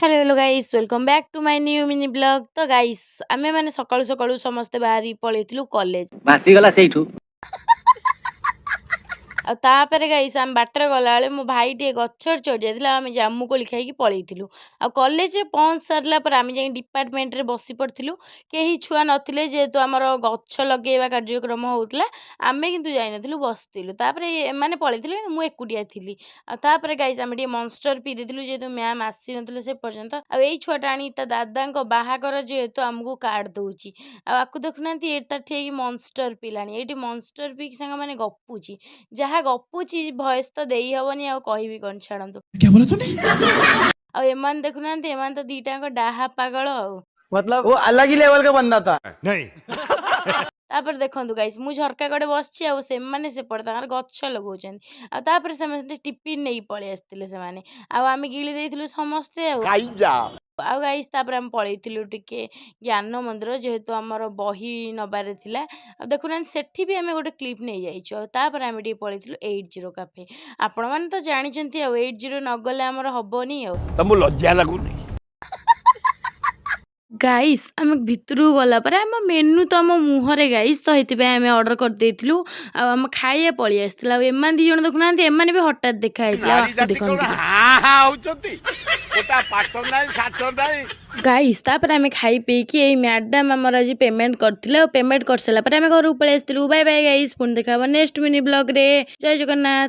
Hello hello guys welcome back to my new mini blog. तो guys आमे माने सकाळू सकाळू समस्ते बाहरी पळेइथिलु कॉलेज भासीगला सेठू आ तापर गाइस आम बाटर गला बेले मो भाई टे गच्छर चढ़ जाइथिला आमे जामु कोली खाइकी पळेइथिलु आ कॉलेज रे पहुंच सरला पर आमे जाई डिपार्टमेंट रे बसी पड़थिलु केही छुआ नथिले जेहेतु हमर गच्छ लगेवा कार्यक्रम होउतला आमे किंतु जाई नथिलु बसथिलु तापर एमाने पळेइथिले मु एकुटिया थिली आ तापर गाइस आमे टे मॉन्स्टर पी देथिलु जेहेतु मैम आसी नथिले से पर्यंत आ एई छुआटा आनी ता दादांको बाहागर जेहेतु हमकु कार्ड दउची आ आकु देखुनांती एटा ठेकी मॉन्स्टर पीलानी एटी मॉन्स्टर पी संग माने गपुची जहाँ गपुची भॉइस तो देई हबनी आ कहबी कोन छाड़ंतु क्या बोला तूने? आ एमान देखुनांती एमान तो दीटांको डाहा पागल आ मतलब वो अलग ही लेवल का बंदा था। नहीं। तापर देखंतु गाइस मु झरका कड़े बसछि आ से माने से पड़ तांकर गच्छ लगौछन आ तापर से माने टिफिन नै पळे आस्तिले से माने आ आमे गिली देइथिलु समस्ते आ गाइस तापर हम पळेइथिलु टिके ज्ञान मंदिर जेहेतु हमर बही नबारे थिला आ देखुनान सेठी भी आमे गोटे क्लिप नै जाइछु तापर आमे टिके पळेइथिलु 80 कैफे आपण माने तो जानि चंती आ 80 न गले हमर हबनी आ तमु लज्जा लागुनी। गाइस आम भितरु गला पर आम मेनू तो आम मुहरे गाइस तो हेति आम ऑर्डर कर देथिलु आ आम खाइए पळी आस्तिला एमान दी जण देखुनांती एमाने भी हठात देखा हेतिला देखंती गाइस तापर आम खाई पी कि ए मैडम हमर आज पेमेंट करथिले पेमेंट कर सला पर आम घर पळी आस्तिलु बाय बाय गाइस पुन देखा नेक्स्ट मिनी ब्लॉग रे जय जगन्नाथ।